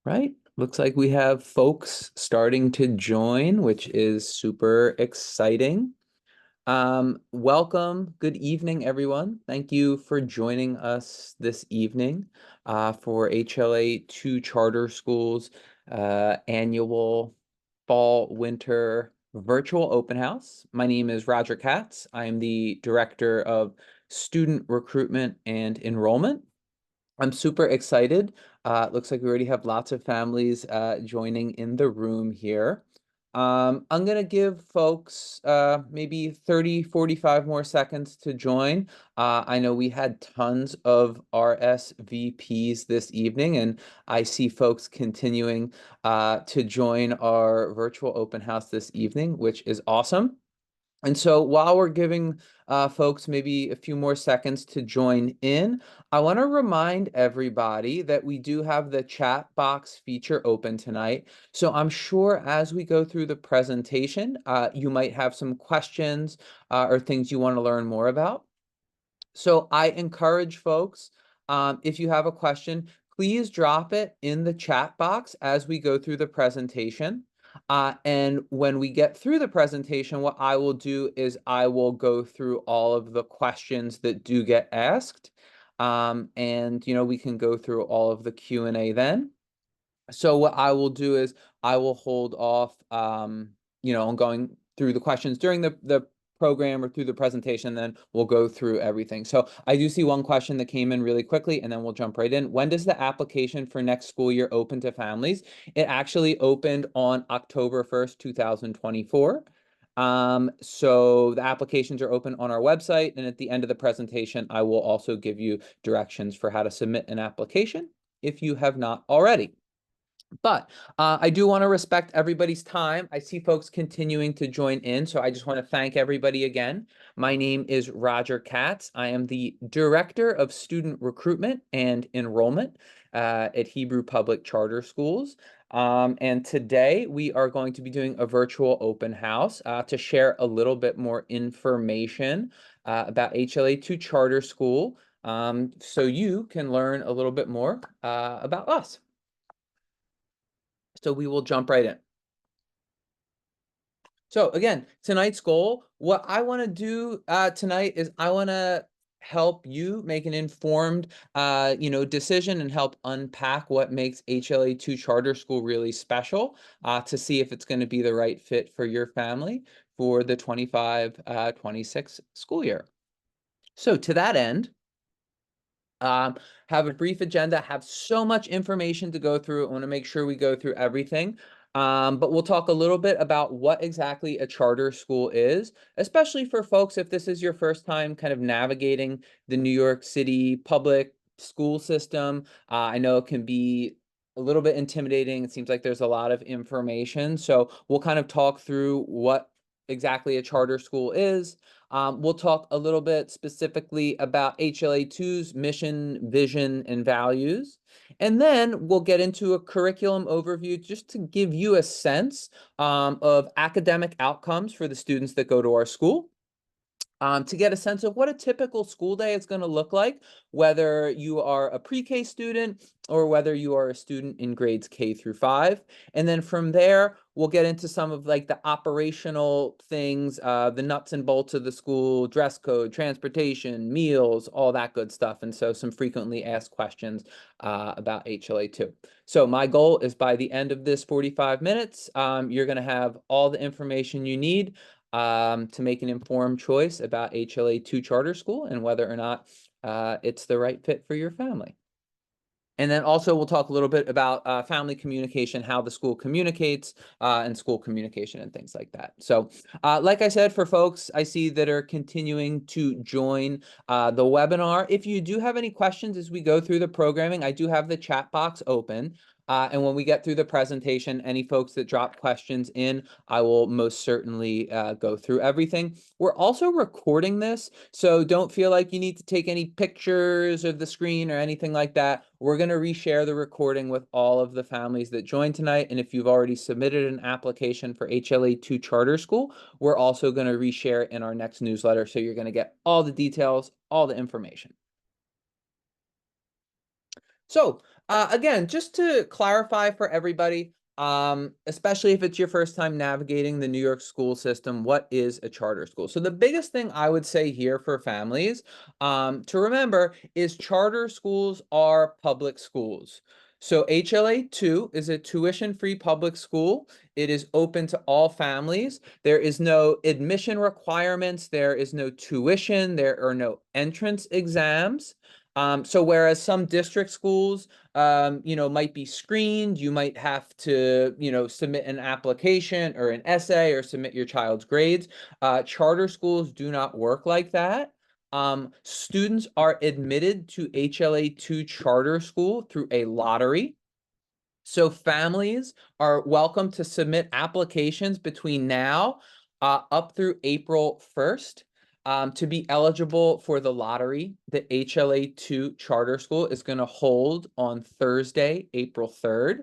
Right. Looks like we have folks starting to join, which is super exciting. Welcome. Good evening, everyone. Thank you for joining us this evening for HLA2 Charter Schools annual fall-winter virtual open house. My name is Roger Katz. I am the Director of Student Recruitment and Enrollment. I'm super excited. It looks like we already have lots of families joining in the room here. I'm going to give folks maybe 30, 45 more seconds to join. I know we had tons of RSVPs this evening, and I see folks continuing to join our virtual open house this evening, which is awesome. And so while we're giving folks maybe a few more seconds to join in, I want to remind everybody that we do have the chat box feature open tonight. So I'm sure as we go through the presentation, you might have some questions or things you want to learn more about. So I encourage folks, if you have a question, please drop it in the chat box as we go through the presentation. And when we get through the presentation, what I will do is I will go through all of the questions that do get asked. And, we can go through all of the Q&A then. So what I will do is I will hold off, on going through the questions during the program or through the presentation, then we'll go through everything. So I do see one question that came in really quickly, and then we'll jump right in. When does the application for next school year open to families? It actually opened on October 1st, 2024. So the applications are open on our website, and at the end of the presentation, I will also give you directions for how to submit an application if you have not already. But I do want to respect everybody's time. I see folks continuing to join in, so I just want to thank everybody again. My name is Roger Katz. I am the Director of Student Recruitment and Enrollment at Hebrew Public Charter Schools. And today we are going to be doing a virtual open house to share a little bit more information about HLA2 Charter School so you can learn a little bit more about us. So we will jump right in. So again, tonight's goal, what I want to do tonight is I want to help you make an informed, decision and help unpack what makes HLA2 Charter School really special to see if it's going to be the right fit for your family for the 25-26 school year. So to that end, have a brief agenda, have so much information to go through. I want to make sure we go through everything. But we'll talk a little bit about what exactly a charter school is, especially for folks if this is your first time kind of navigating the New York City public school system. I know it can be a little bit intimidating. It seems like there's a lot of information. So we'll kind of talk through what exactly a charter school is. We'll talk a little bit specifically about HLA2's mission, vision, and values. And then we'll get into a curriculum overview just to give you a sense of academic outcomes for the students that go to our school. To get a sense of what a typical school day is going to look like, whether you are a pre-K student or whether you are a student in grades K through 5. And then from there, we'll get into some of like the operational things, the nuts and bolts of the school, dress code, transportation, meals, all that good stuff. And so some frequently asked questions about HLA2. So my goal is by the end of this 45 minutes, you're going to have all the information you need to make an informed choice about HLA2 charter school and whether or not it's the right fit for your family. And then also we'll talk a little bit about family communication, how the school communicates, and school communication and things like that. So like I said, for folks I see that are continuing to join the webinar, if you do have any questions as we go through the programming, I do have the chat box open. And when we get through the presentation, any folks that drop questions in, I will most certainly go through everything. We're also recording this, so don't feel like you need to take any pictures of the screen or anything like that. We're going to reshare the recording with all of the families that joined tonight. And if you've already submitted an application for HLA2 Charter School, we're also going to reshare it in our next newsletter. So you're going to get all the details, all the information. So, again, just to clarify for everybody, especially if it's your first time navigating the New York school system, what is a charter school? So the biggest thing I would say here for families, to remember is charter schools are public schools. So HLA2 is a tuition-free public school. It is open to all families. There is no admission requirements. There is no tuition. There are no entrance exams. So whereas some district schools, might be screened, you might have to, submit an application or an essay or submit your child's grades. Charter schools do not work like that. Students are admitted to HLA2 charter school through a lottery. So families are welcome to submit applications between now up through April 1st to be eligible for the lottery that HLA2 Charter School is going to hold on Thursday, April 3rd.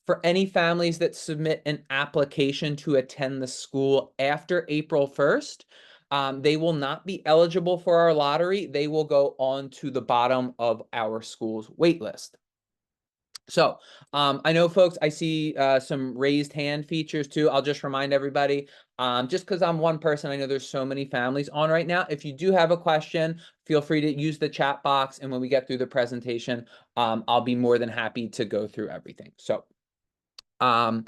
For any families that submit an application to attend the school after April 1st, they will not be eligible for our lottery. They will go on to the bottom of our school's wait list. So, I know folks, I see some raised hand features too. I'll just remind everybody, just because I'm one person, I know there's so many families on right now. If you do have a question, feel free to use the chat box. And when we get through the presentation, I'll be more than happy to go through everything. So, um,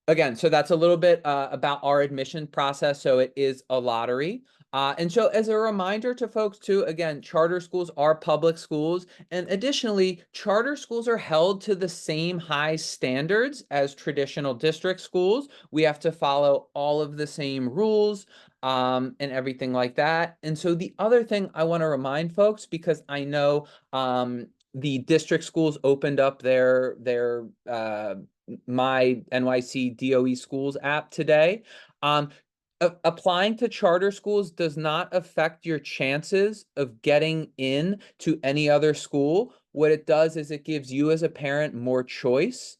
again, so that's a little bit about our admission process. So it is a lottery. And so as a reminder to folks too, again, charter schools are public schools. And additionally, charter schools are held to the same high standards as traditional district schools. We have to follow all of the same rules and everything like that. And so the other thing I want to remind folks, because I know the district schools opened up their my NYC DOE Schools app today. Applying to charter schools does not affect your chances of getting in to any other school. What it does is it gives you as a parent more choice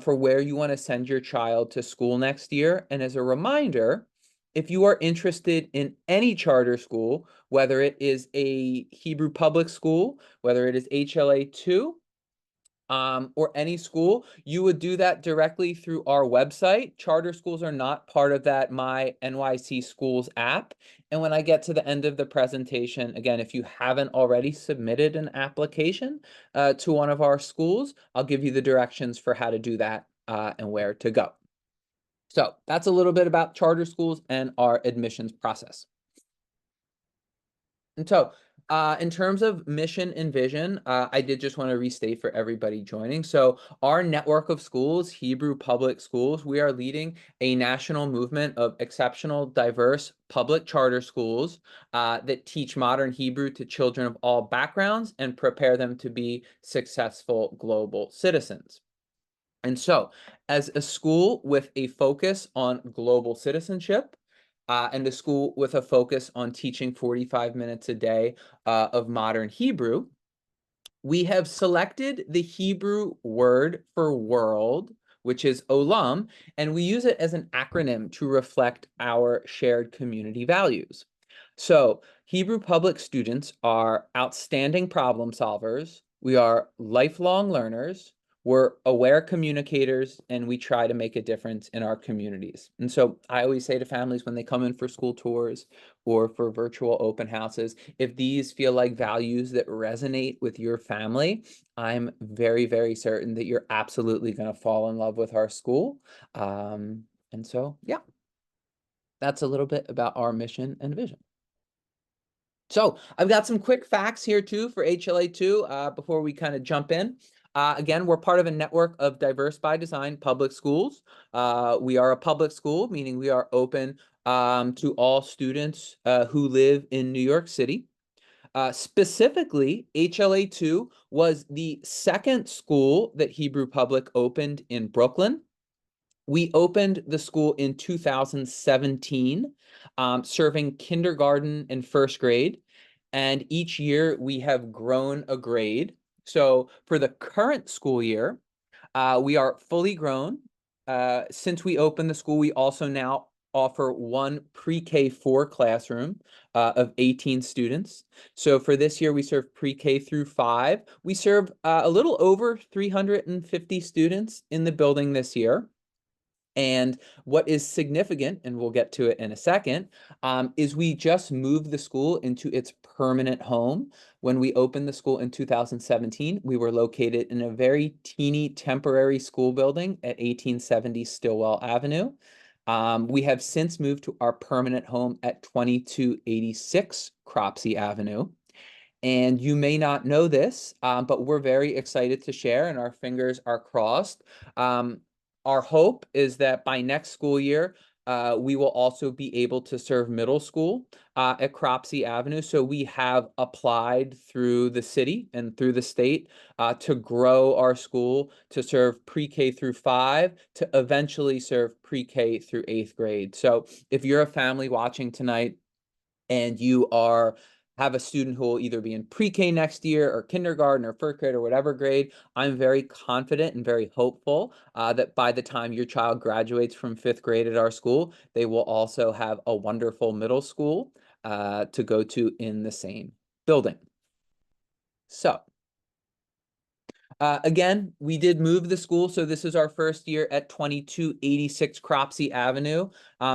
for where you want to send your child to school next year. And as a reminder, if you are interested in any charter school, whether it is a Hebrew public school, whether it is HLA2, or any school, you would do that directly through our website. Charter schools are not part of that My NYC Schools app. And when I get to the end of the presentation, again, if you haven't already submitted an application to one of our schools, I'll give you the directions for how to do that and where to go. So that's a little bit about charter schools and our admissions process. And so, in terms of mission and vision, I did just want to restate for everybody joining. So, our network of schools, Hebrew Public Schools, we are leading a national movement of exceptional, diverse public charter schools that teach modern Hebrew to children of all backgrounds and prepare them to be successful global citizens. And so, as a school with a focus on global citizenship, and a school with a focus on teaching 45 minutes a day of modern Hebrew, we have selected the Hebrew word for world, which is olam, and we use it as an acronym to reflect our shared community values. So, Hebrew public students are outstanding problem solvers. We are lifelong learners. We're aware communicators, and we try to make a difference in our communities. And so I always say to families when they come in for school tours or for virtual open houses, if these feel like values that resonate with your family, I'm very, very certain that you're absolutely going to fall in love with our school. And so, yeah, that's a little bit about our mission and vision. So I've got some quick facts here too for HLA2 before we kind of jump in. Again, we're part of a network of diverse by design public schools. We are a public school, meaning we are open to all students who live in New York City. Specifically, HLA2 was the second school that Hebrew Public opened in Brooklyn. We opened the school in 2017, serving kindergarten and first grade. And each year we have grown a grade. So for the current school year, we are fully grown. Since we opened the school, we also now offer one pre-K 4 classroom of 18 students. So for this year, we serve pre-K through 5. We serve a little over 350 students in the building this year. And what is significant, and we'll get to it in a second, is we just moved the school into its permanent home. When we opened the school in 2017, we were located in a very teeny temporary school building at 1870 Stillwell Avenue. We have since moved to our permanent home at 2286 Cropsey Avenue. And you may not know this, but we're very excited to share, and our fingers are crossed. Um, our hope is that by next school year, we will also be able to serve middle school at Cropsey Avenue. So we have applied through the city and through the state to grow our school to serve pre-K through 5, to eventually serve pre-K through 8th grade. So if you're a family watching tonight, and you have a student who will either be in pre-K next year or kindergarten or first grade or whatever grade, I'm very confident and very hopeful that by the time your child graduates from 5th grade at our school, they will also have a wonderful middle school to go to in the same building. So again, we did move the school, so this is our first year at 2286 Cropsey Avenue.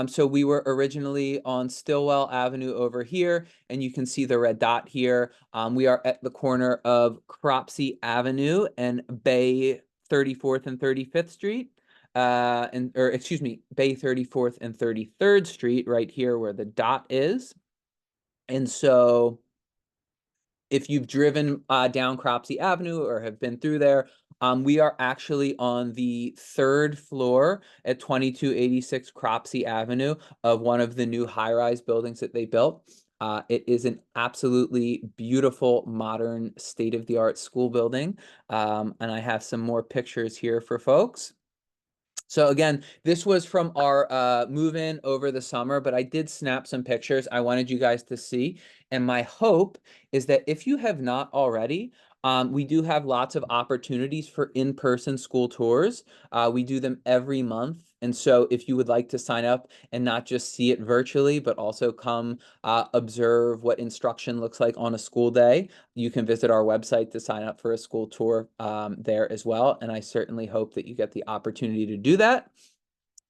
So we were originally on Stillwell Avenue over here, and you can see the red dot here. We are at the corner of Cropsey Avenue and Bay 34th and 35th Street. Excuse me, Bay 34th and 33rd Street, right here where the dot is. And so if you've driven down Cropsey Avenue or have been through there, we are actually on the 3rd floor at 2286 Cropsey Avenue of one of the new high-rise buildings that they built. It is an absolutely beautiful, modern, state-of-the-art school building. And I have some more pictures here for folks. So again, this was from our move-in over the summer, but I did snap some pictures I wanted you guys to see. And my hope is that if you have not already, we do have lots of opportunities for in-person school tours. We do them every month. And so if you would like to sign up and not just see it virtually, but also come observe what instruction looks like on a school day, you can visit our website to sign up for a school tour there as well. And I certainly hope that you get the opportunity to do that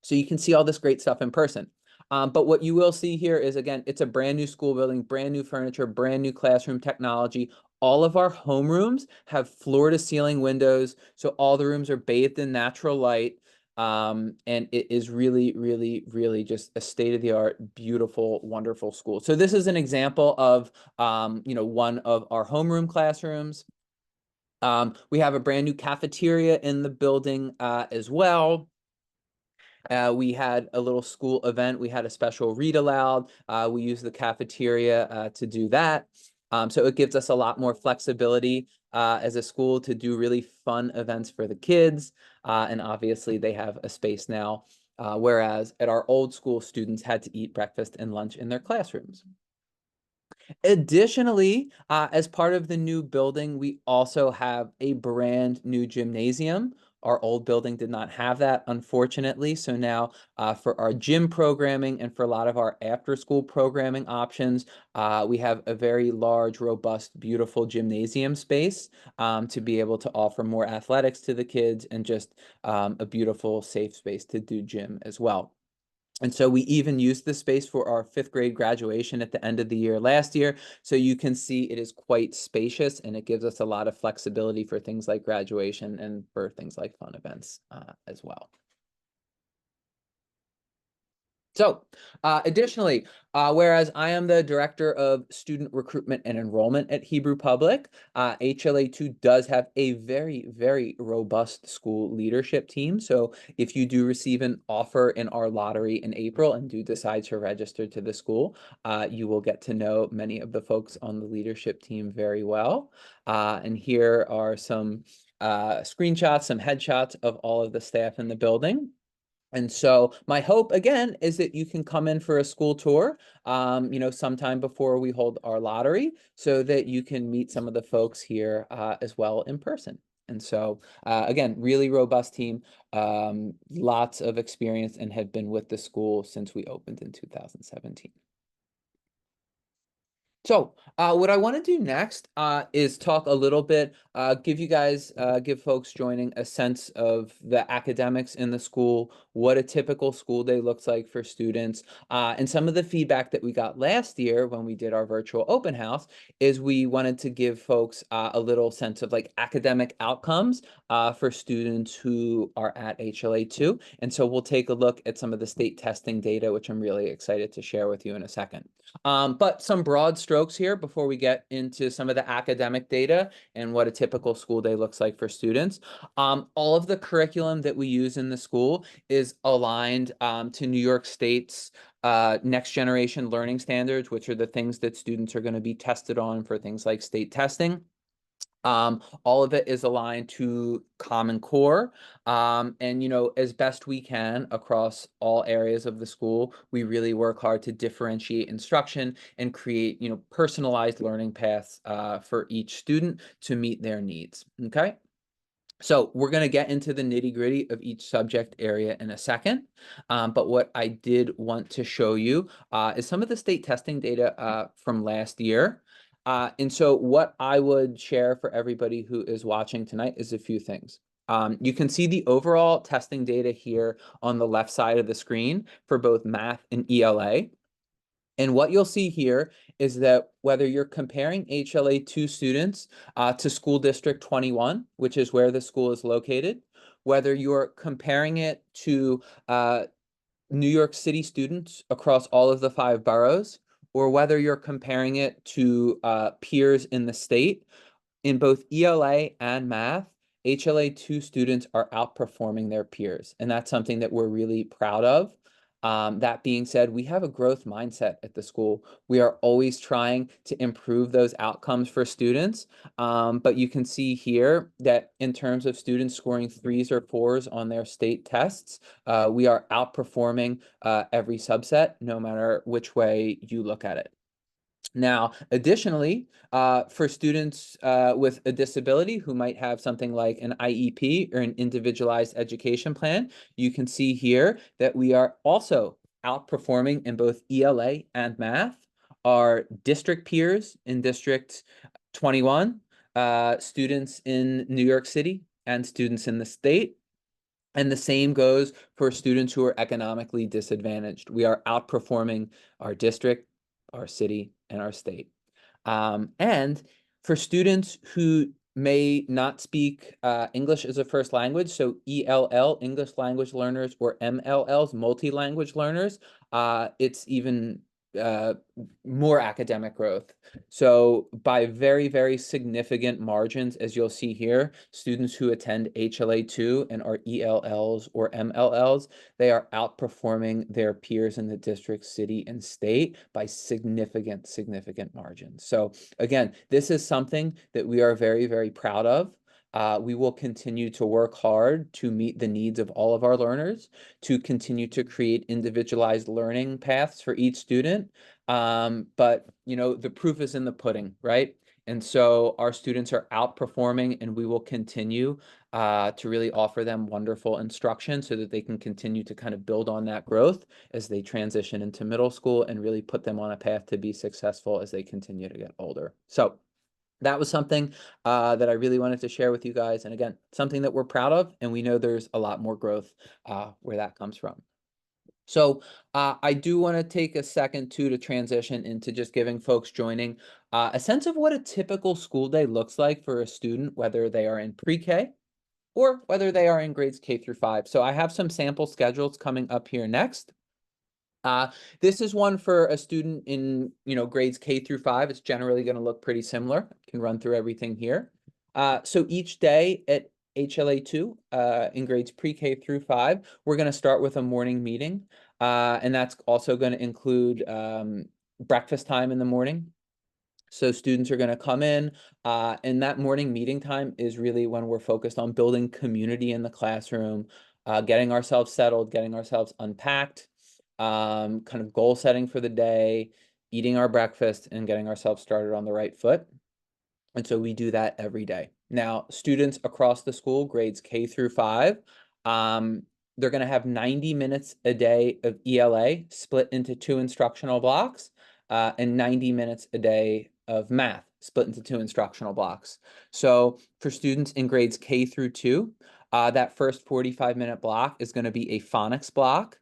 so you can see all this great stuff in person. But what you will see here is, again, it's a brand new school building, brand new furniture, brand new classroom technology. All of our homerooms have floor-to-ceiling windows, so all the rooms are bathed in natural light. And it is really, really, really just a state-of-the-art, beautiful, wonderful school. So this is an example of, one of our homeroom classrooms. We have a brand new cafeteria in the building as well. We had a little school event. We had a special read aloud. We used the cafeteria to do that. So it gives us a lot more flexibility as a school to do really fun events for the kids. And obviously they have a space now, whereas at our old school, students had to eat breakfast and lunch in their classrooms. Additionally, as part of the new building, we also have a brand new gymnasium. Our old building did not have that, unfortunately. So now for our gym programming and for a lot of our after-school programming options, we have a very large, robust, beautiful gymnasium space to be able to offer more athletics to the kids and just a beautiful, safe space to do gym as well. And so we even used this space for our 5th grade graduation at the end of the year last year. So you can see it is quite spacious and it gives us a lot of flexibility for things like graduation and for things like fun events as well. So additionally, whereas I am the director of student recruitment and enrollment at Hebrew Public, HLA2 does have a very, very robust school leadership team. So if you do receive an offer in our lottery in April and do decide to register to the school, you will get to know many of the folks on the leadership team very well. And here are some screenshots, some headshots of all of the staff in the building. And so my hope, again, is that you can come in for a school tour, sometime before we hold our lottery so that you can meet some of the folks here as well in person. And so, again, really robust team, lots of experience, and have been with the school since we opened in 2017. So, what I want to do next is talk a little bit, give folks joining a sense of the academics in the school, what a typical school day looks like for students, and some of the feedback that we got last year when we did our virtual open house is we wanted to give folks a little sense of like academic outcomes for students who are at HLA2. And so we'll take a look at some of the state testing data, which I'm really excited to share with you in a second. But some broad strokes here before we get into some of the academic data and what a typical school day looks like for students. All of the curriculum that we use in the school is aligned to New York State's next generation learning standards, which are the things that students are going to be tested on for things like state testing. All of it is aligned to Common Core. And, as best we can across all areas of the school, we really work hard to differentiate instruction and create, personalized learning paths for each student to meet their needs. Okay. So we're going to get into the nitty-gritty of each subject area in a second. But what I did want to show you is some of the state testing data from last year. And so what I would share for everybody who is watching tonight is a few things. You can see the overall testing data here on the left side of the screen for both math and ELA. And what you'll see here is that whether you're comparing HLA2 students to School District 21, which is where the school is located, whether you're comparing it to New York City students across all of the 5 boroughs, or whether you're comparing it to peers in the state, in both ELA and math, HLA2 students are outperforming their peers, and that's something that we're really proud of. That being said, we have a growth mindset at the school. We are always trying to improve those outcomes for students. But you can see here that in terms of students scoring 3s or 4s on their state tests, we are outperforming every subset, no matter which way you look at it. Now, additionally, for students with a disability who might have something like an IEP or an individualized education plan, you can see here that we are also outperforming in both ELA and math. Our district peers in District 21, students in New York City, and students in the state. And the same goes for students who are economically disadvantaged. We are outperforming our district, our city, and our state. And for students who may not speak English as a first language, so ELL, English language learners, or MLLs, multi-language learners, it's even more academic growth. So by very, very significant margins, as you'll see here, students who attend HLA2 and are ELLs or MLLs, they are outperforming their peers in the district, city, and state by significant, significant margins. So again, this is something that we are very, very proud of. We will continue to work hard to meet the needs of all of our learners, to continue to create individualized learning paths for each student. But, the proof is in the pudding, right? And so our students are outperforming, and we will continue to really offer them wonderful instruction so that they can continue to kind of build on that growth as they transition into middle school and really put them on a path to be successful as they continue to get older. So that was something that I really wanted to share with you guys. And again, something that we're proud of, and we know there's a lot more growth where that comes from. So I do want to take a second too to transition into just giving folks joining a sense of what a typical school day looks like for a student, whether they are in pre-K or whether they are in grades K through 5. So I have some sample schedules coming up here next. This is one for a student in, grades K through 5. It's generally going to look pretty similar. I can run through everything here. So each day at HLA2 in grades pre-K through 5, we're going to start with a morning meeting. And that's also going to include breakfast time in the morning. So students are going to come in, and that morning meeting time is really when we're focused on building community in the classroom, getting ourselves settled, getting ourselves unpacked, kind of goal setting for the day, eating our breakfast, and getting ourselves started on the right foot. And so we do that every day. Now, students across the school, grades K through 5, um, they're going to have 90 minutes a day of ELA split into 2 instructional blocks, and 90 minutes a day of math split into 2 instructional blocks. So for students in grades K through 2, that first 45-minute block is going to be a phonics block.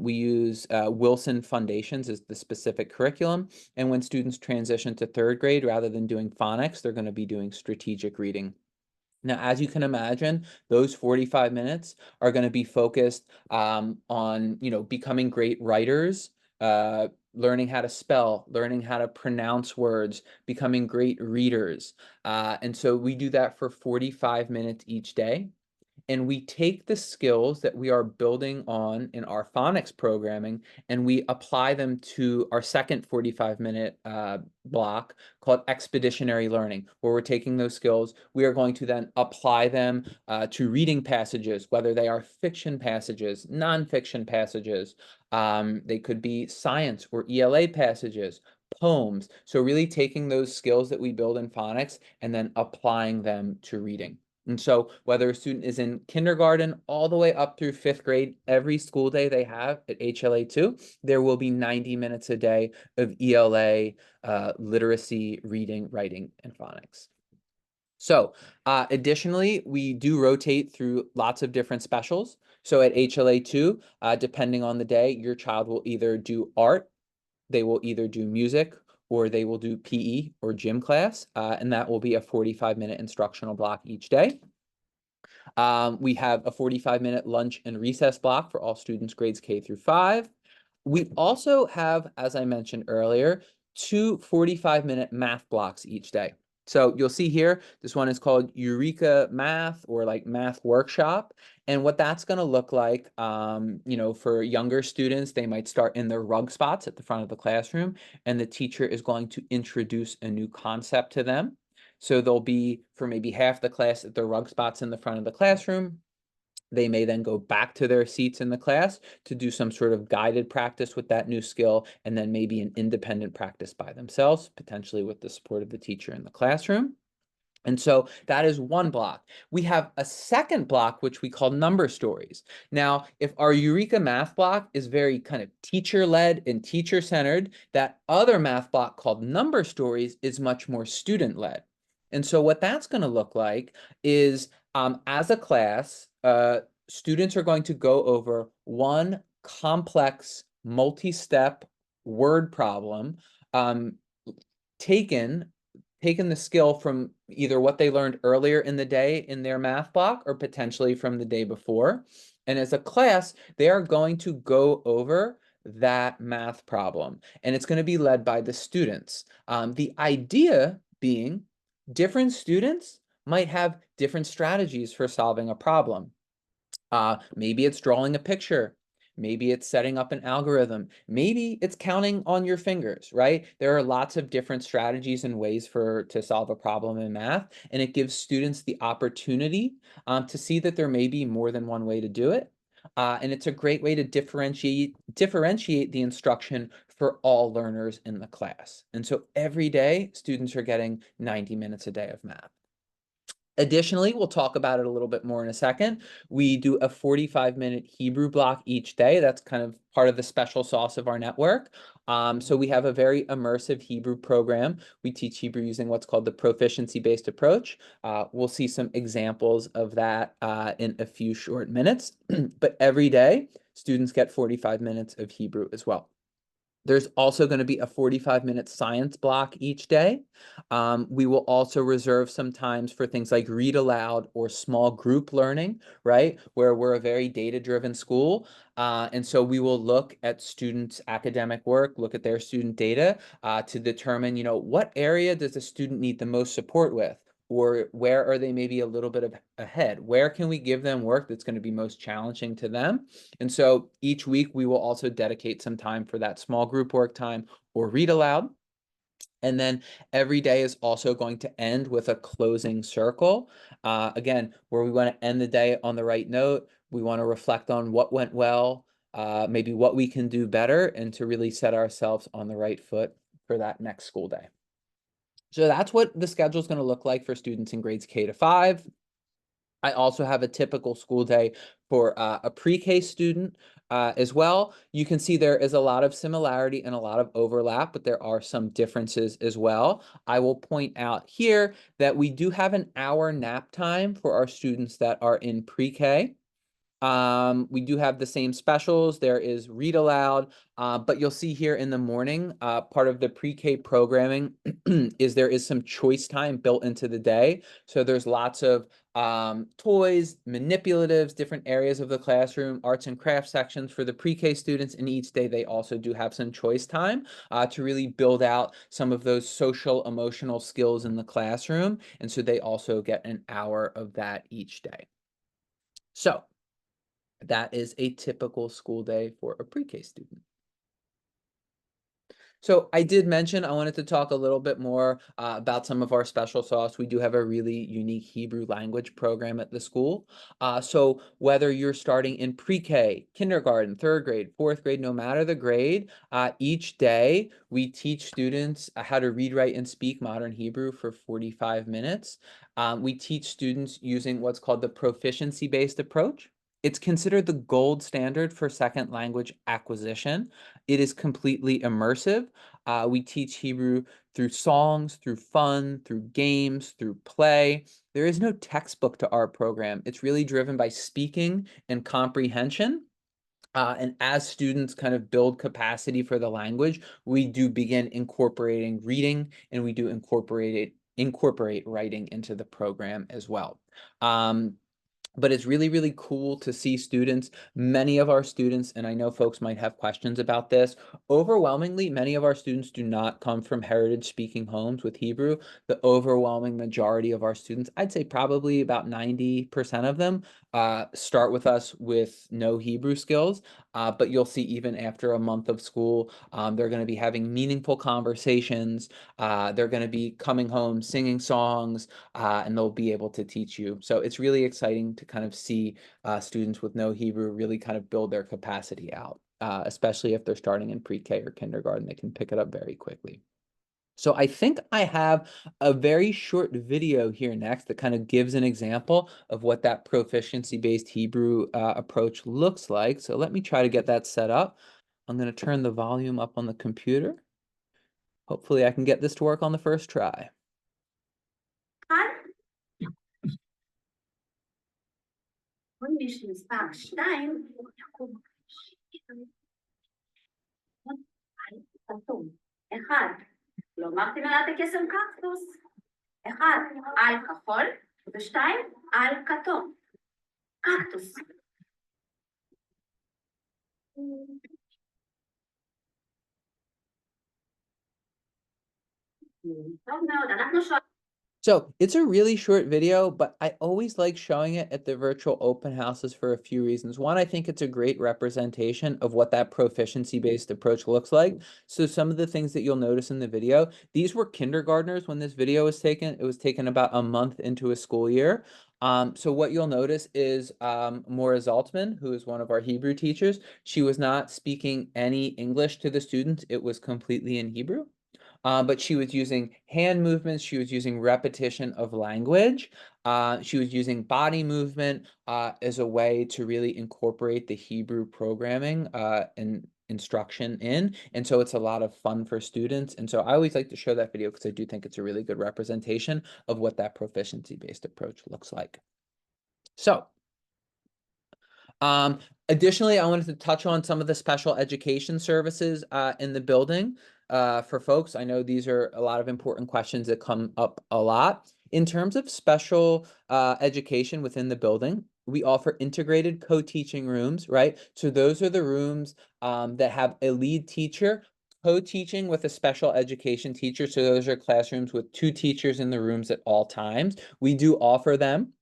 We use Wilson Foundations as the specific curriculum. And when students transition to 3rd grade, rather than doing phonics, they're going to be doing strategic reading. Now, as you can imagine, those 45 minutes are going to be focused on, becoming great writers, learning how to spell, learning how to pronounce words, becoming great readers. And so we do that for 45 minutes each day. And we take the skills that we are building on in our phonics programming and we apply them to our second 45-minute block called expeditionary learning, where we're taking those skills. We are going to then apply them to reading passages, whether they are fiction passages, nonfiction passages. They could be science or ELA passages, poems. So really taking those skills that we build in phonics and then applying them to reading. And so whether a student is in kindergarten all the way up through 5th grade, every school day they have at HLA2, there will be 90 minutes a day of ELA, literacy, reading, writing, and phonics. So additionally, we do rotate through lots of different specials. So at HLA2, depending on the day, your child will either do art, they will either do music, or they will do PE or gym class, and that will be a 45-minute instructional block each day. We have a 45-minute lunch and recess block for all students grades K through 5. We also have, as I mentioned earlier, 2 45-minute math blocks each day. So you'll see here, this one is called Eureka Math or like Math Workshop. And what that's going to look like, for younger students, they might start in their rug spots at the front of the classroom, and the teacher is going to introduce a new concept to them. So they'll be, for maybe half the class, at their rug spots in the front of the classroom. They may then go back to their seats in the class to do some sort of guided practice with that new skill, and then maybe an independent practice by themselves, potentially with the support of the teacher in the classroom. And so that is one block. We have a second block, which we call number stories. Now, if our Eureka math block is very kind of teacher-led and teacher-centered, that other math block called number stories is much more student-led. And so what that's going to look like is, as a class, students are going to go over one complex multi-step word problem, taken the skill from either what they learned earlier in the day in their math block or potentially from the day before. And as a class, they are going to go over that math problem, and it's going to be led by the students. The idea being different students might have different strategies for solving a problem. Maybe it's drawing a picture. Maybe it's setting up an algorithm. Maybe it's counting on your fingers, right? There are lots of different strategies and ways to solve a problem in math, and it gives students the opportunity to see that there may be more than one way to do it. And it's a great way to differentiate the instruction for all learners in the class. And so every day, students are getting 90 minutes a day of math. Additionally, we'll talk about it a little bit more in a second. We do a 45-minute Hebrew block each day. That's kind of part of the special sauce of our network. So we have a very immersive Hebrew program. We teach Hebrew using what's called the proficiency-based approach. We'll see some examples of that in a few short minutes. But every day, students get 45 minutes of Hebrew as well. There's also going to be a 45-minute science block each day. We will also reserve some times for things like read aloud or small group learning, right? Where we're a very data-driven school. And so we will look at students' academic work, look at their student data to determine, what area does a student need the most support with? Or where are they maybe a little bit ahead? Where can we give them work that's going to be most challenging to them? And so each week we will also dedicate some time for that small group work time or read aloud. And then every day is also going to end with a closing circle. Again, where we want to end the day on the right note. We want to reflect on what went well, maybe what we can do better, and to really set ourselves on the right foot for that next school day. So that's what the schedule is going to look like for students in grades K to 5. I also have a typical school day for a pre-K student as well. You can see there is a lot of similarity and a lot of overlap, but there are some differences as well. I will point out here that we do have an hour nap time for our students that are in pre-K. We do have the same specials. There is read aloud, but you'll see here in the morning, part of the pre-K programming is there is some choice time built into the day. So there's lots of toys, manipulatives, different areas of the classroom, arts and crafts sections for the pre-K students. And each day they also do have some choice time to really build out some of those social, emotional skills in the classroom. And so they also get an hour of that each day. So that is a typical school day for a pre-K student. So I did mention I wanted to talk a little bit more about some of our special sauce. We do have a really unique Hebrew language program at the school. So whether you're starting in pre-K, kindergarten, third grade, fourth grade, no matter the grade, each day we teach students how to read, write, and speak modern Hebrew for 45 minutes. We teach students using what's called the proficiency-based approach. It's considered the gold standard for second language acquisition. It is completely immersive. We teach Hebrew through songs, through fun, through games, through play. There is no textbook to our program. It's really driven by speaking and comprehension. And as students kind of build capacity for the language, we do begin incorporating reading, and we do incorporate writing into the program as well. But it's really, really cool to see students, many of our students, and I know folks might have questions about this. Overwhelmingly, many of our students do not come from heritage speaking homes with Hebrew. The overwhelming majority of our students, I'd say probably about 90% of them, start with us with no Hebrew skills. But you'll see even after a month of school, they're going to be having meaningful conversations. They're going to be coming home singing songs, and they'll be able to teach you. So it's really exciting to kind of see students with no Hebrew really kind of build their capacity out, especially if they're starting in pre-K or kindergarten. They can pick it up very quickly. So I think I have a very short video here next that kind of gives an example of what that proficiency-based Hebrew approach looks like. So let me try to get that set up. I'm going to turn the volume up on the computer. Hopefully I can get this to work on the first try. יש מספר 2, כתום. 1, לא אמרתי מילת הקסם קקטוס. 1, על כחול, ו2, על כתום. קקטוס. טוב מאוד, אנחנו שואלים. So it's a really short video, but I always like showing it at the virtual open houses for a few reasons. One, I think it's a great representation of what that proficiency-based approach looks like. So some of the things that you'll notice in the video, these were kindergartners when this video was taken. It was taken about a month into a school year. So what you'll notice is Maura Zaltman, who is one of our Hebrew teachers, she was not speaking any English to the students. It was completely in Hebrew. But she was using hand movements. She was using repetition of language. She was using body movement as a way to really incorporate the Hebrew programming and instruction in. And so it's a lot of fun for students. And so I always like to show that video because I do think it's a really good representation of what that proficiency-based approach looks like. So additionally, I wanted to touch on some of the special education services in the building for folks. I know these are a lot of important questions that come up a lot. In terms of special education within the building, we offer integrated co-teaching rooms, right? So those are the rooms that have a lead teacher co-teaching with a special education teacher. So those are classrooms with 2 teachers in the rooms at all times. We do offer them.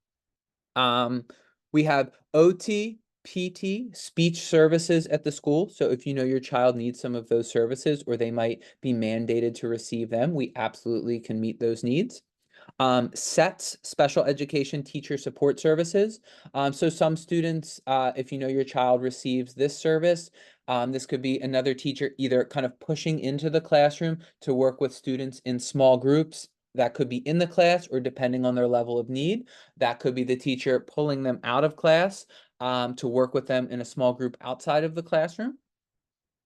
We have OT, PT, speech services at the school. So if you know your child needs some of those services or they might be mandated to receive them, we absolutely can meet those needs. SETS, special education teacher support services. So some students, if you know your child receives this service, this could be another teacher either kind of pushing into the classroom to work with students in small groups, that could be in the class, or depending on their level of need, that could be the teacher pulling them out of class to work with them in a small group outside of the classroom.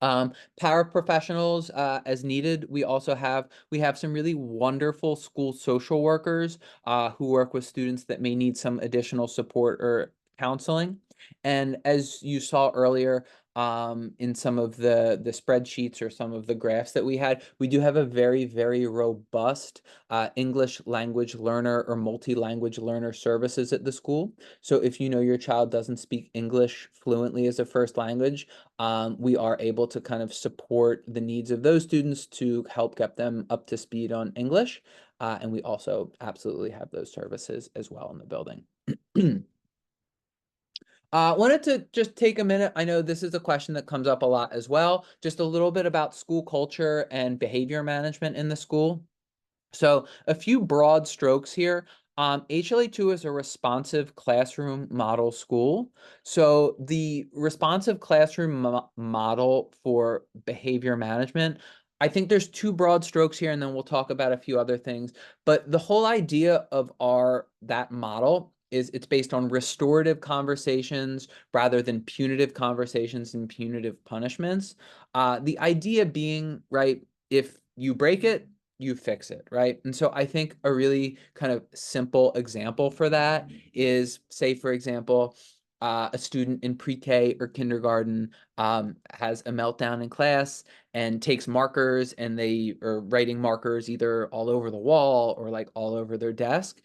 Paraprofessionals, as needed. We have some really wonderful school social workers who work with students that may need some additional support or counseling. And as you saw earlier, in some of the spreadsheets or some of the graphs that we had, we do have a very, very robust English language learner or multi-language learner services at the school. So if you know your child doesn't speak English fluently as a first language, we are able to kind of support the needs of those students to help get them up to speed on English. And we also absolutely have those services as well in the building. Wanted to just take a minute. I know this is a question that comes up a lot as well. Just a little bit about school culture and behavior management in the school. So a few broad strokes here. HLA2 is a responsive classroom model school. So the responsive classroom model for behavior management, I think there's two broad strokes here, and then we'll talk about a few other things. But the whole idea of that model is it's based on restorative conversations rather than punitive conversations and punitive punishments. The idea being, right, if you break it, you fix it, right? And so I think a really kind of simple example for that is, say, for example, a student in pre-K or kindergarten has a meltdown in class and takes markers, and they are writing markers either all over the wall or like all over their desk.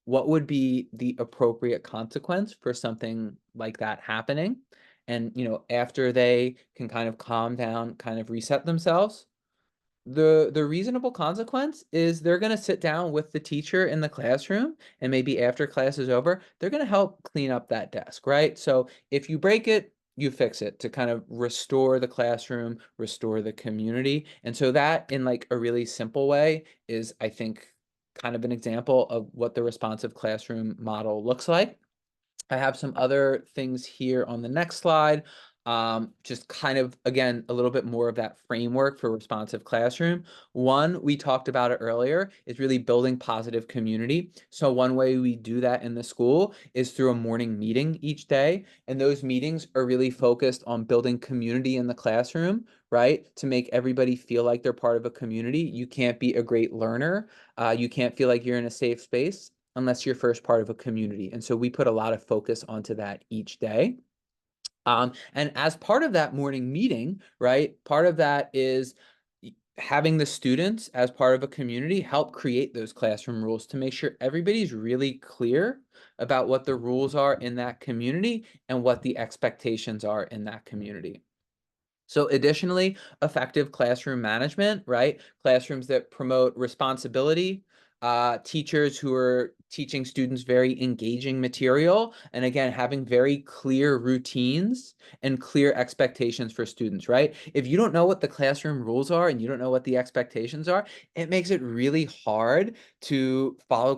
What would be the appropriate consequence for something like that happening? And, after they can kind of calm down, kind of reset themselves, the reasonable consequence is they're going to sit down with the teacher in the classroom, and maybe after class is over, they're going to help clean up that desk, right? So if you break it, you fix it to kind of restore the classroom, restore the community. And so that, in like a really simple way, is, I think, kind of an example of what the responsive classroom model looks like. I have some other things here on the next slide. Just kind of, again, a little bit more of that framework for responsive classroom. One, we talked about it earlier, is really building positive community. So one way we do that in the school is through a morning meeting each day. And those meetings are really focused on building community in the classroom, right? To make everybody feel like they're part of a community. You can't be a great learner. You can't feel like you're in a safe space unless you're first part of a community. And so we put a lot of focus onto that each day. And as part of that morning meeting, right, part of that is having the students as part of a community help create those classroom rules to make sure everybody's really clear about what the rules are in that community and what the expectations are in that community. So additionally, effective classroom management, right? Classrooms that promote responsibility, teachers who are teaching students very engaging material, and again, having very clear routines and clear expectations for students, right? If you don't know what the classroom rules are and you don't know what the expectations are, it makes it really hard to follow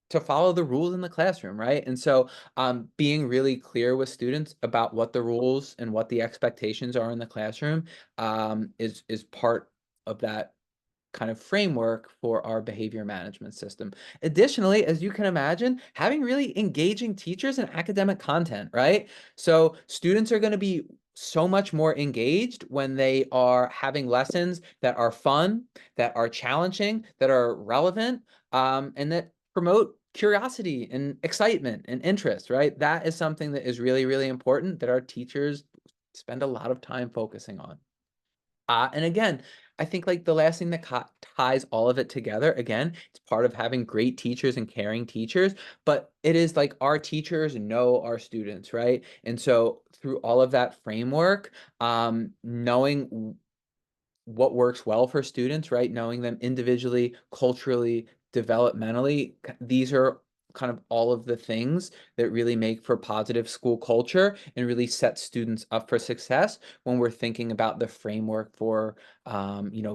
to follow the rules in the classroom, right? And so being really clear with students about what the rules and what the expectations are in the classroom is part of that kind of framework for our behavior management system. Additionally, as you can imagine, having really engaging teachers and academic content, right? So students are going to be so much more engaged when they are having lessons that are fun, that are challenging, that are relevant, and that promote curiosity and excitement and interest, right? That is something that is really, really important that our teachers spend a lot of time focusing on. And again, I think like the last thing that ties all of it together, again, it's part of having great teachers and caring teachers, but it is like our teachers know our students, right? And so through all of that framework, knowing what works well for students, right? Knowing them individually, culturally, developmentally, these are kind of all of the things that really make for positive school culture and really set students up for success when we're thinking about the framework for,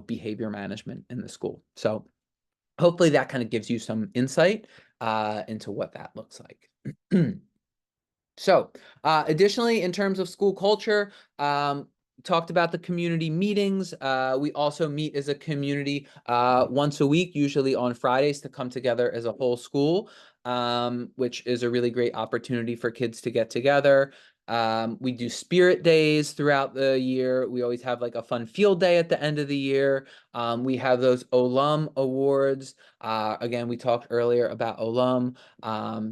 behavior management in the school. So hopefully that kind of gives you some insight into what that looks like. So, additionally, in terms of school culture, talked about the community meetings. We also meet as a community once a week, usually on Fridays, to come together as a whole school, which is a really great opportunity for kids to get together. We do spirit days throughout the year. We always have like a fun field day at the end of the year. We have those Olam awards. Again, we talked earlier about Olam.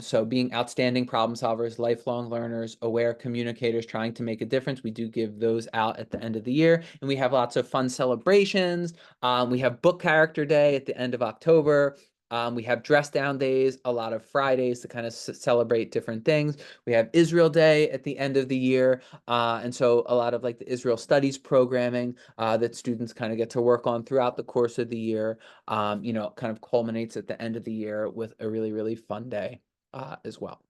So being outstanding problem solvers, lifelong learners, aware communicators trying to make a difference. We do give those out at the end of the year. And we have lots of fun celebrations. We have book character day at the end of October. We have dress down days, a lot of Fridays to kind of celebrate different things. We have Israel Day at the end of the year. And so a lot of like the Israel studies programming that students kind of get to work on throughout the course of the year, kind of culminates at the end of the year with a really, really fun day as well.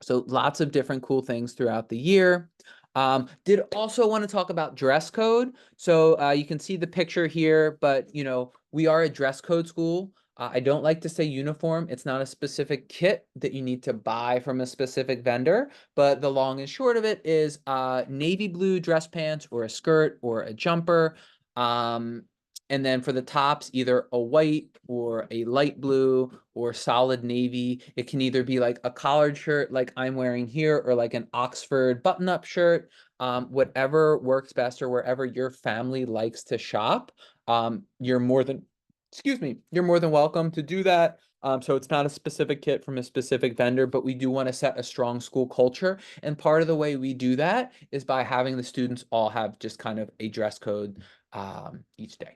So lots of different cool things throughout the year. Did also want to talk about dress code. So you can see the picture here, but we are a dress code school. I don't like to say uniform. It's not a specific kit that you need to buy from a specific vendor, but the long and short of it is navy blue dress pants or a skirt or a jumper. Um, and then for the tops, either a white or a light blue or solid navy. It can either be like a collared shirt like I'm wearing here or like an Oxford button-up shirt. Whatever works best or wherever your family likes to shop, you're more than, excuse me, you're more than welcome to do that. So it's not a specific kit from a specific vendor, but we do want to set a strong school culture. And part of the way we do that is by having the students all have just kind of a dress code each day.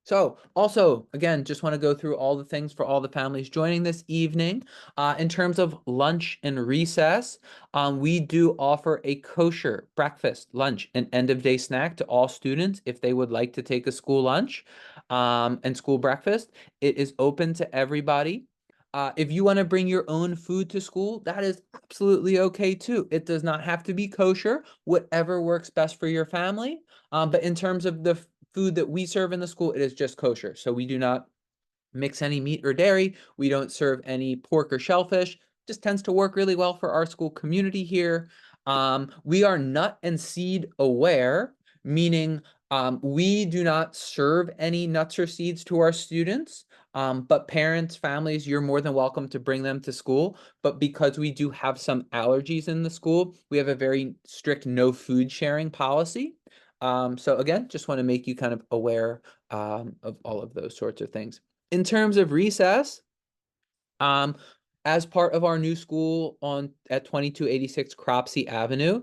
So also, again, just want to go through all the things for all the families joining this evening. In terms of lunch and recess, we do offer a kosher breakfast, lunch, and end of day snack to all students if they would like to take a school lunch and school breakfast. It is open to everybody. If you want to bring your own food to school, that is absolutely okay too. It does not have to be kosher, whatever works best for your family. But in terms of the food that we serve in the school, it is just kosher. So we do not mix any meat or dairy. We don't serve any pork or shellfish. Just tends to work really well for our school community here. We are nut and seed aware, meaning we do not serve any nuts or seeds to our students. But parents, families, you're more than welcome to bring them to school. But because we do have some allergies in the school, we have a very strict no food sharing policy. So again, just want to make you kind of aware of all of those sorts of things. In terms of recess, um, as part of our new school on at 2286 Cropsey Avenue,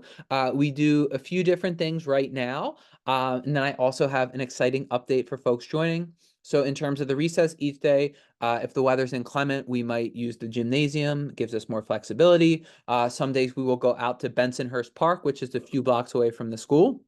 we do a few different things right now. And then I also have an exciting update for folks joining. So in terms of the recess each day, if the weather's inclement, we might use the gymnasium, gives us more flexibility. Some days we will go out to Bensonhurst Park, which is a few blocks away from the school.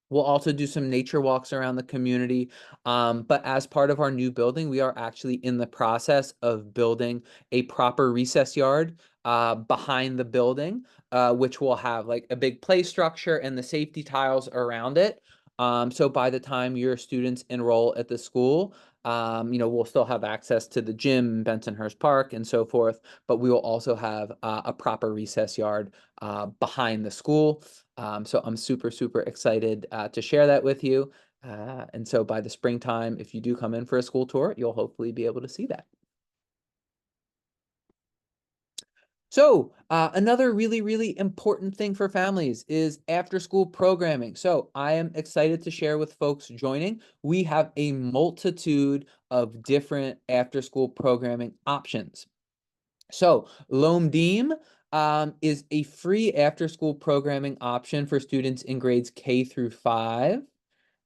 We'll also do some nature walks around the community. But as part of our new building, we are actually in the process of building a proper recess yard behind the building, which will have like a big play structure and the safety tiles around it. So by the time your students enroll at the school, we'll still have access to the gym, Bensonhurst Park, and so forth, but we will also have a proper recess yard behind the school. So I'm super, super excited to share that with you. And so by the springtime, if you do come in for a school tour, you'll hopefully be able to see that. So another really, really important thing for families is after school programming. So I am excited to share with folks joining. We have a multitude of different after school programming options. So Loam is a free after school programming option for students in grades K through 5.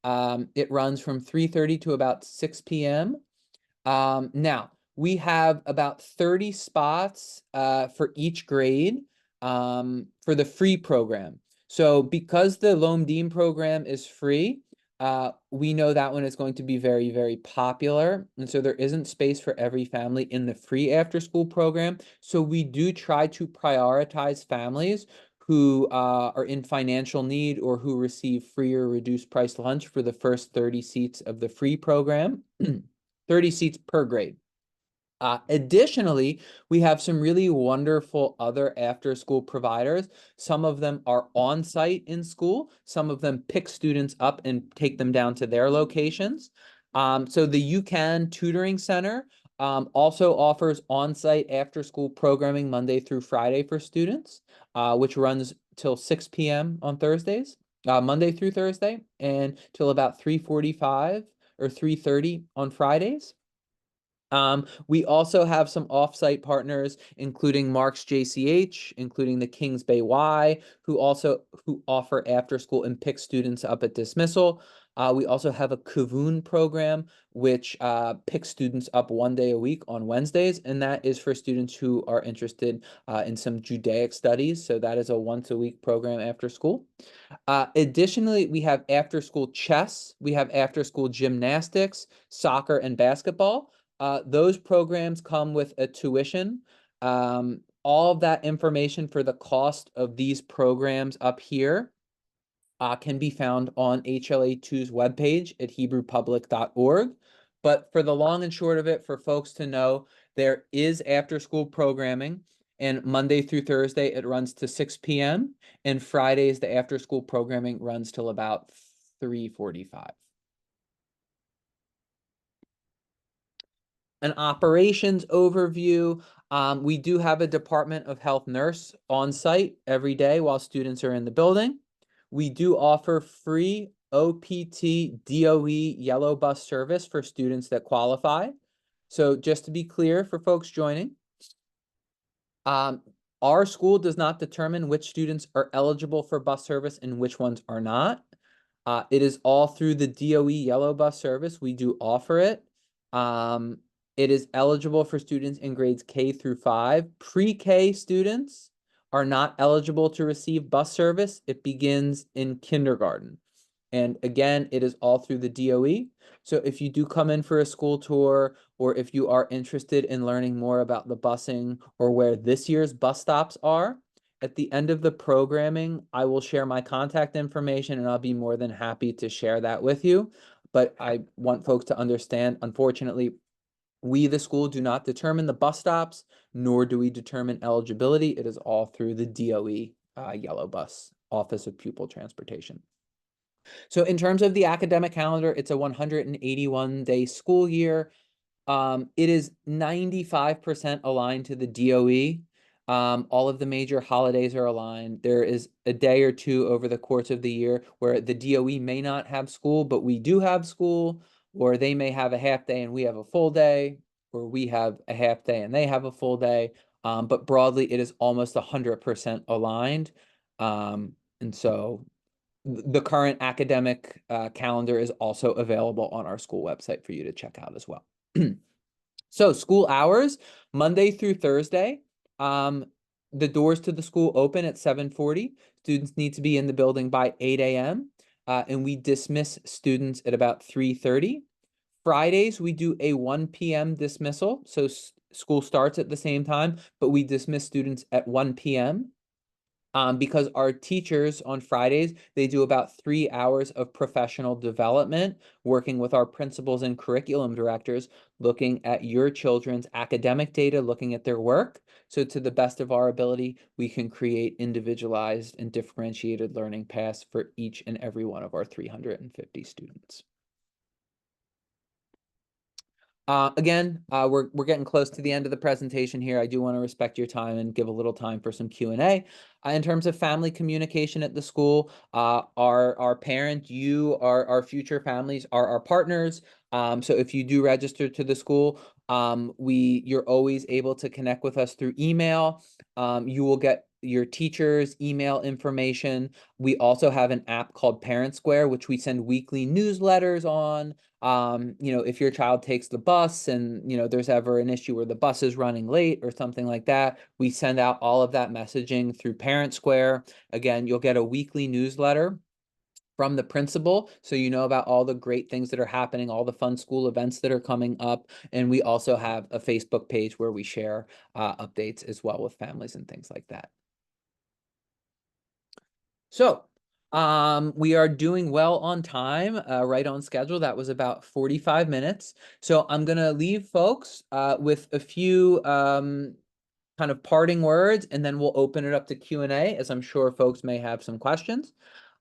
It runs from 3:30 to about 6 p.m. Now, we have about 30 spots for each grade for the free program. So because the Loam Dean program is free, we know that one is going to be very, very popular. And so there isn't space for every family in the free after school program. So we do try to prioritize families who are in financial need or who receive free or reduced price lunch for the first 30 seats of the free program. 30 seats per grade. Additionally, we have some really wonderful other after-school providers. Some of them are on-site in school. Some of them pick students up and take them down to their locations. So the UCAN Tutoring Center also offers on-site after-school programming Monday through Friday for students, which runs till 6 p.m. on Thursdays, Monday through Thursday, and till about 3:45 or 3:30 on Fridays. We also have some offsite partners, including Mark's JCH, including the Kings Bay Y, who offer after school and pick students up at dismissal. We also have a Kavun program, which picks students up 1 day a week on Wednesdays, and that is for students who are interested in some Judaic studies. So that is a once-a-week program after school. Additionally, we have after-school chess, we have after-school gymnastics, soccer, and basketball. Those programs come with a tuition. All of that information for the cost of these programs up here can be found on HLA2's webpage at hebrewpublic.org. But for the long and short of it, for folks to know, there is after-school programming, and Monday through Thursday it runs to 6 p.m. and Fridays the after-school programming runs till about 3:45. An operations overview. We do have a Department of Health nurse on site every day while students are in the building. We do offer free OPT DOE yellow bus service for students that qualify. So just to be clear for folks joining, our school does not determine which students are eligible for bus service and which ones are not. It is all through the DOE yellow bus service. We do offer it. It is eligible for students in grades K through 5. Pre-K students are not eligible to receive bus service. It begins in kindergarten. And again, it is all through the DOE. So if you do come in for a school tour, or if you are interested in learning more about the busing or where this year's bus stops are, at the end of the programming, I will share my contact information and I'll be more than happy to share that with you. But I want folks to understand, unfortunately, we, the school, do not determine the bus stops, nor do we determine eligibility. It is all through the DOE Yellow Bus, Office of Pupil Transportation. So in terms of the academic calendar, it's a 181-day school year. It is 95% aligned to the DOE. All of the major holidays are aligned. There is a day or two over the course of the year where the DOE may not have school, but we do have school, or they may have a half day and we have a full day, or we have a half day and they have a full day. But broadly, it is almost 100% aligned. And so the current academic calendar is also available on our school website for you to check out as well. So school hours, Monday through Thursday. The doors to the school open at 7:40. Students need to be in the building by 8 a.m. And we dismiss students at about 3:30. Fridays, we do a 1 p.m. dismissal. So school starts at the same time, but we dismiss students at 1 p.m. Because our teachers on Fridays, they do about 3 hours of professional development, working with our principals and curriculum directors, looking at your children's academic data, looking at their work. So to the best of our ability, we can create individualized and differentiated learning paths for each and every one of our 350 students. Again, we're getting close to the end of the presentation here. I do want to respect your time and give a little time for some Q&A. In terms of family communication at the school, our parent, you, our future families are our partners. So if you do register to the school, you're always able to connect with us through email. You will get your teacher's email information. We also have an app called Parent Square, which we send weekly newsletters on. If your child takes the bus and, there's ever an issue where the bus is running late or something like that, we send out all of that messaging through Parent Square. Again, you'll get a weekly newsletter from the principal, so you know about all the great things that are happening, all the fun school events that are coming up. And we also have a Facebook page where we share updates as well with families and things like that. So We are doing well on time, right on schedule. That was about 45 minutes. So I'm gonna leave folks with a few kind of parting words, and then we'll open it up to Q&A, as I'm sure folks may have some questions.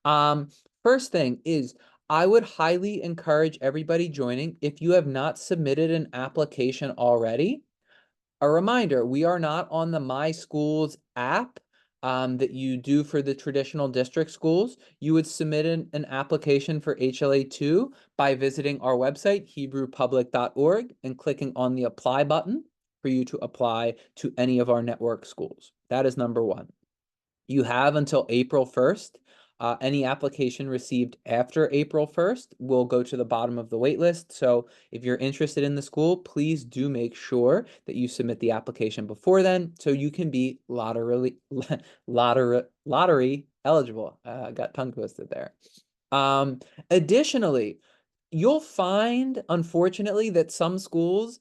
Um, First thing is, I would highly encourage everybody joining, if you have not submitted an application already, a reminder, we are not on the My Schools app that you do for the traditional district schools. You would submit an application for HLA2 by visiting our website, hebrewpublic.org, and clicking on the apply button for you to apply to any of our network schools. That is number one. You have until April 1st. Any application received after April 1st will go to the bottom of the wait list. So if you're interested in the school, please do make sure that you submit the application before then so you can be lottery eligible. Got tongue twisted there. Um, Additionally, you'll find, unfortunately, that some schools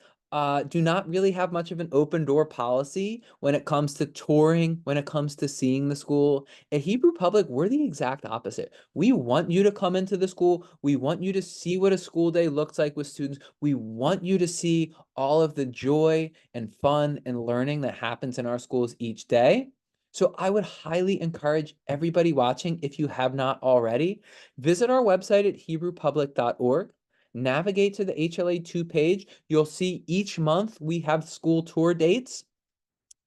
do not really have much of an open door policy when it comes to touring, when it comes to seeing the school. At Hebrew Public, we're the exact opposite. We want you to come into the school. We want you to see what a school day looks like with students. We want you to see all of the joy and fun and learning that happens in our schools each day. So I would highly encourage everybody watching, if you have not already, visit our website at hebrewpublic.org. Navigate to the HLA2 page. You'll see each month we have school tour dates.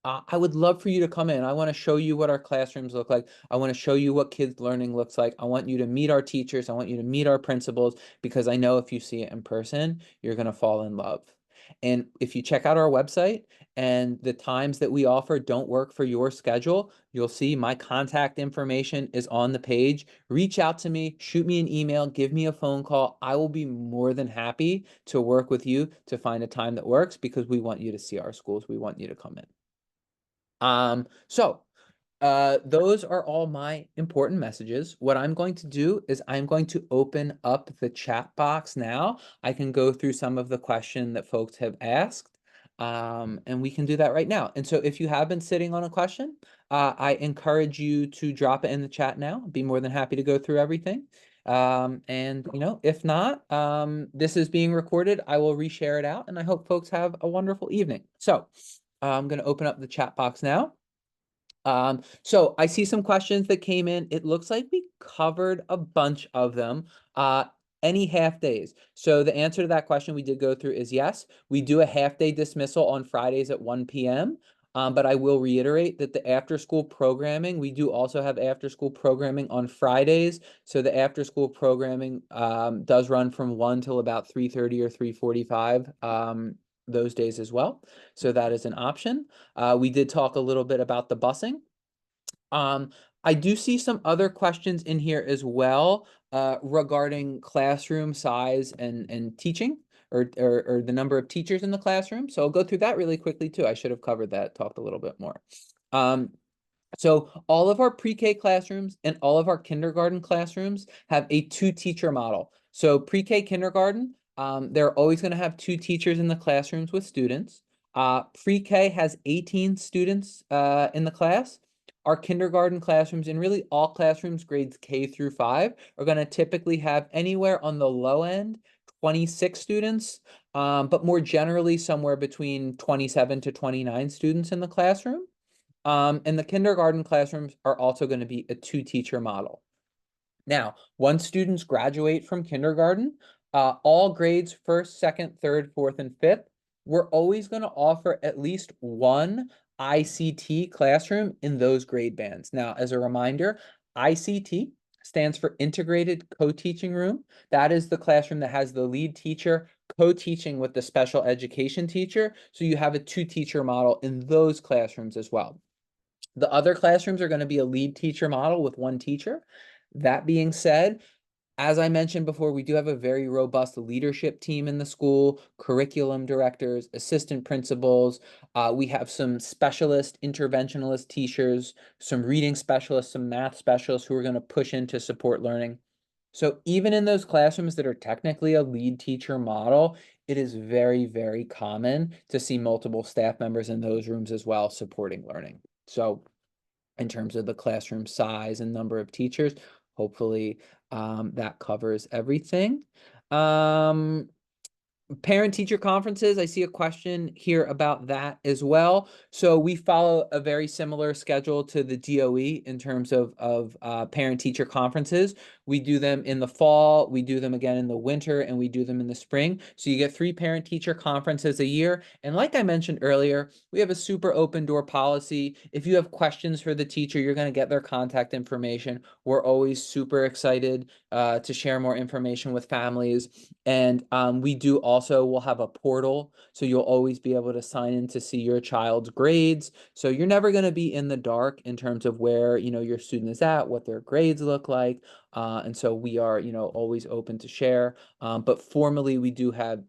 I would love for you to come in. I want to show you what our classrooms look like. I want to show you what kids learning looks like. I want you to meet our teachers. I want you to meet our principals, because I know if you see it in person, you're going to fall in love. And if you check out our website and the times that we offer don't work for your schedule, you'll see my contact information is on the page. Reach out to me, shoot me an email, give me a phone call. I will be more than happy to work with you to find a time that works, because we want you to see our schools. We want you to come in. So those are all my important messages. What I'm going to do is I'm going to open up the chat box now. I can go through some of the question that folks have asked, and we can do that right now. And so if you have been sitting on a question, I encourage you to drop it in the chat now. I'd be more than happy to go through everything. And if not, this is being recorded. I will reshare it out, and I hope folks have a wonderful evening. So I'm going to open up the chat box now. So I see some questions that came in. It looks like we covered a bunch of them. Any half days? So the answer to that question we did go through is yes. We do a half day dismissal on Fridays at 1 p.m. But I will reiterate that the after school programming, we do also have after school programming on Fridays. So the after school programming does run from 1 till about 3:30 or 3:45 those days as well. So that is an option. We did talk a little bit about the busing. Um, I do see some other questions in here as well regarding classroom size and teaching, or the number of teachers in the classroom. So I'll go through that really quickly too. I should have covered that, talked a little bit more. Um, so all of our pre-K classrooms and all of our kindergarten classrooms have a two-teacher model. So pre-K kindergarten, they're always going to have two teachers in the classrooms with students. Pre-K has 18 students in the class. Our kindergarten classrooms, and really all classrooms grades K through 5, are going to typically have anywhere on the low end 26 students, but more generally somewhere between 27 to 29 students in the classroom. And the kindergarten classrooms are also going to be a two-teacher model. Now, once students graduate from kindergarten, all grades first, second, third, fourth, and fifth, we're always going to offer at least one ICT classroom in those grade bands. Now, as a reminder, ICT stands for Integrated Co-Teaching Room. That is the classroom that has the lead teacher co-teaching with the special education teacher. So you have a two-teacher model in those classrooms as well. The other classrooms are going to be a lead teacher model with one teacher. That being said, as I mentioned before, we do have a very robust leadership team in the school, curriculum directors, assistant principals. We have some specialist interventionalist teachers, some reading specialists, some math specialists who are going to push in to support learning. So even in those classrooms that are technically a lead teacher model, it is very, very common to see multiple staff members in those rooms as well supporting learning. So in terms of the classroom size and number of teachers, hopefully that covers everything. Um, Parent-teacher conferences, I see a question here about that as well. So we follow a very similar schedule to the DOE in terms of parent-teacher conferences. We do them in the fall, we do them again in the winter, and we do them in the spring. So you get 3 parent-teacher conferences a year. And like I mentioned earlier, we have a super open door policy. If you have questions for the teacher, you're going to get their contact information. We're always super excited to share more information with families. And we do also, we'll have a portal, so you'll always be able to sign in to see your child's grades. So you're never going to be in the dark in terms of where, your student is at, what their grades look like. And so we are, always open to share. But formally, we do have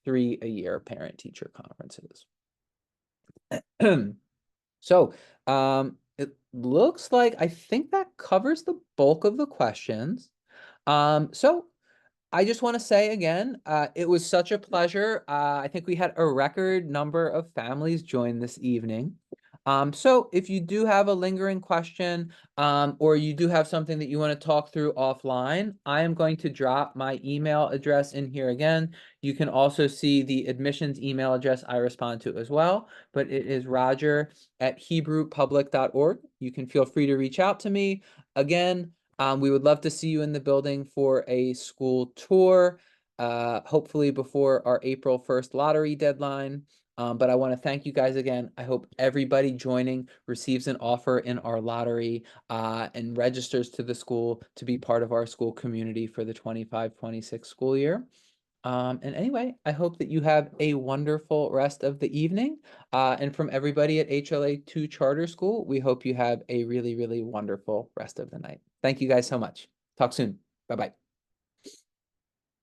3 a year parent-teacher conferences. So it looks like I think that covers the bulk of the questions. So I just want to say again, it was such a pleasure. I think we had a record number of families join this evening. So if you do have a lingering question, or you do have something that you want to talk through offline, I am going to drop my email address in here again. You can also see the admissions email address I respond to as well, but it is roger@hebrewpublic.org. You can feel free to reach out to me. Again, we would love to see you in the building for a school tour, hopefully before our April 1st lottery deadline. But I want to thank you guys again. I hope everybody joining receives an offer in our lottery and registers to the school to be part of our school community for the 25-26 school year. And anyway, I hope that you have a wonderful rest of the evening. And from everybody at HLA2 Charter School, we hope you have a really, really wonderful rest of the night. Thank you guys so much. Talk soon. Bye-bye.